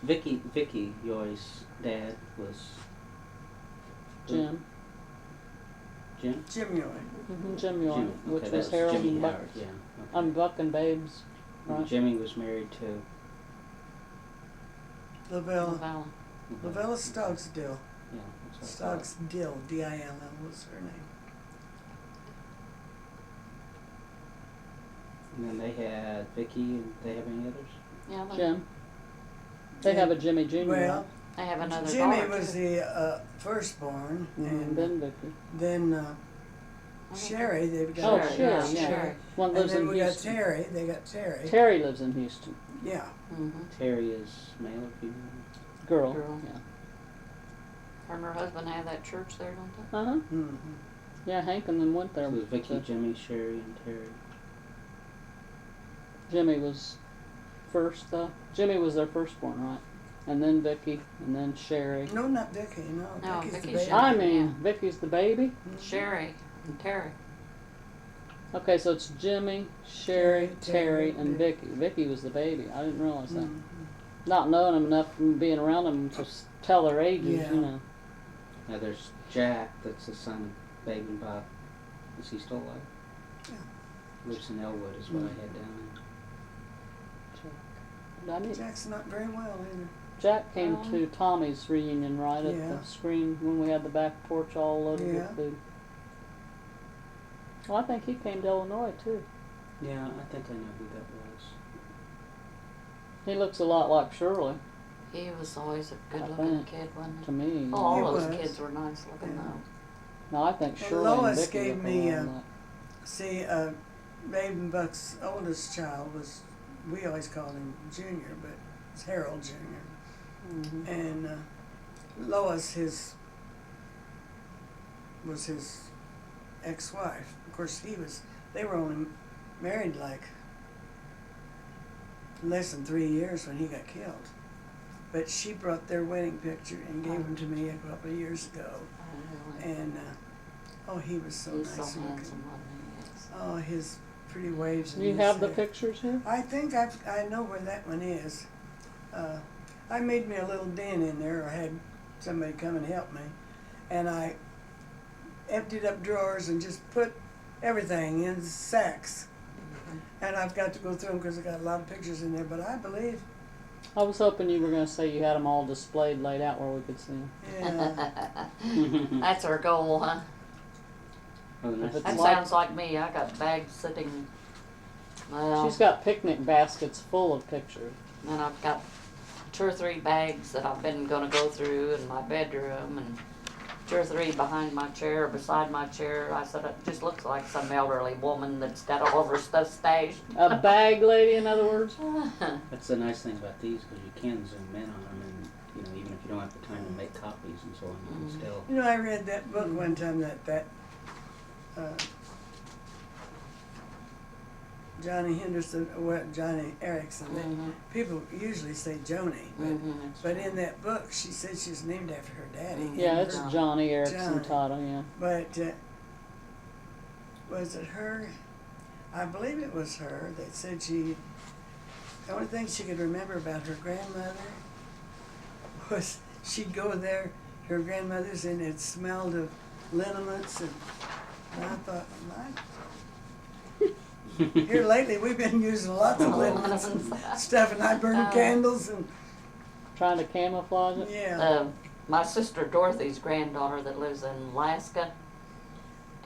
Vicky Yoy's dad was Jim. Jim? Jim Yoy. Jim Yoy, Jimmy. which Okay, that was Harold Jimmy and Buck. Howard, yeah. Okay. I'm Buck and Babes. And Right. Jimmy was married to Lavella. Lavella Stoggsdill. Yeah, that's what I thought. Stoggsdill, D-I-L-L was her name. And then they had Vicky, and they have any others? Yeah, Jim. They have a Jimmy Jr. Well, they have another Jimmy daughter, was too. the firstborn, and and then Vicky. then Sherry, they've got Oh, Sherry, Sherry, yeah, yeah. Sherry. One And lives then in we got Houston. Terry, they got Terry. Terry lives in Houston. Yeah. Terry is male or female? Girl. Girl. Yeah. Her and her husband have that church there, don't they? Uh huh. Mm-hmm. Yeah, Hank and then went there. So it was Vicky, So Jimmy, Sherry, and Terry. Jimmy was first. Jimmy was their firstborn, right? And then Vicky, and then Sherry. No, not Vicky. No, No, Vicky's the Vicky's baby. young. I mean, Yeah. Vicky's the baby. Mhm. Sherry and Terry. Okay, so it's Jimmy, Sherry, Terry, and Vic. Vicky. Vicky was the baby. I didn't realize that. Mhm. Not knowing them enough and being around them to tell their ages, Yeah. you know. Now there's Jack, that's the son of Babe and Bob. Is he still alive? Yeah. Lives in Elwood is what I had down I mean, Jack's not very well either. Jack came Oh. to Tommy's reunion, right, at Yeah. the screen when we had the back porch all loaded Yeah. with food. Well, I think he came to Illinois, too. there. Yeah, I think I know who that was. He looks a lot like Shirley, He was always a I good-looking think. kid, wasn't to he? me. Oh, all He those was. kids were nice-looking, Yeah. though. No, I think And Shirley Lois and Vicky gave look me, a lot alike. See, Babe and Buck's oldest child was, we always called him Junior, but it's Harold Junior. Mhm. And Lois, was his ex-wife. Of course, they were only married like less than 3 years when he got killed. But she brought their wedding picture and gave them to me a couple of years ago. Oh, really? And, oh, he was so He's so nice looking. handsome, wasn't he? Yes. Oh, his pretty waves. Do in you his have the hair. pictures here? I think I know where that one is. I made me a little den in there, or had somebody come and help me, and I emptied up drawers and just put everything in sacks. And I've got to go through them because I got a lot of pictures in there. But I believe, I was hoping you were going to say you had them all displayed, laid out where we could see them. yeah, That's our goal, huh? Oh, the nice It's That thing- like- sounds like me. I got bags sitting. Well, She's got picnic baskets full of pictures. and I've got 2 or 3 bags that I've been gonna go through in my bedroom, and 2 or 3 behind my chair, beside my chair. I said, it just looks like some elderly woman that's got all of her stuff stashed. A bag lady, in other words? That's the nice thing about these, because you can zoom in on them, and even if you don't have the time to make copies and so on, you can still. you know, I read that book one time that Johnny Henderson, Johnny Erickson. Mhm. People usually say Joni, but Mhm, that's But true. in that book, she said she was named after her daddy. Mhm. Yeah, it's Yeah. Johnny Erickson Johnny. Tata, yeah. But was it her? I believe it was her that said the only thing she could remember about her grandmother was she'd go there, her grandmother's, and it smelled of liniments, and I thought, here lately we've been using lots of liniments and stuff, and I burn candles, and Trying to camouflage it. yeah. My sister Dorothy's granddaughter that lives in Alaska,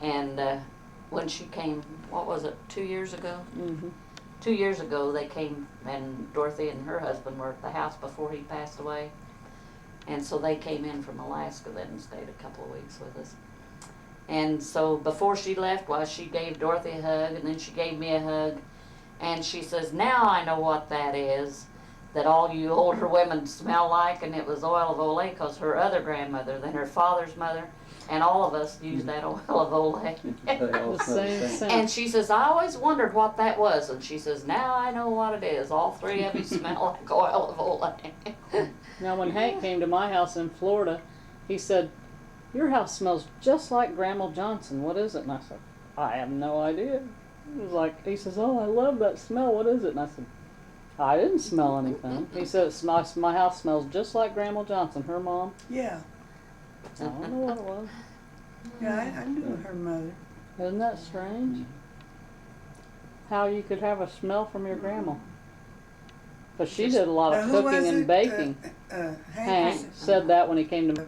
and when she came, what was it, 2 years ago? Mm-hmm. 2 years ago they came, and Dorothy and her husband were at the house before he passed away. And so they came in from Alaska then and stayed a couple of weeks with us. And so before she left, she gave Dorothy a hug, and then she gave me a hug. And she says, now I know what that is, that all you older women smell like, and it was oil of Olay, because her other grandmother, then her father's mother, and all of us used that oil of Olay. They all The smell same scent. And she says, I always wondered what that was. And she says, now I know what it is. All 3 of you smell like oil of Olay. Now, when Hank came to my house in Florida, he said, your house smells just like Grandma Johnson. What is it? And I said, I have no idea. It was like, he says, oh, I love that smell. What is it? And I said, I didn't smell anything. He said my house smells just like Grandma Johnson, her mom. Yeah, I don't know what it was. yeah, I knew her mother. Isn't that strange? How you could have a smell from your grandma? But she did a lot Now, of who was cooking and it? baking. Hank Hank said that when he came to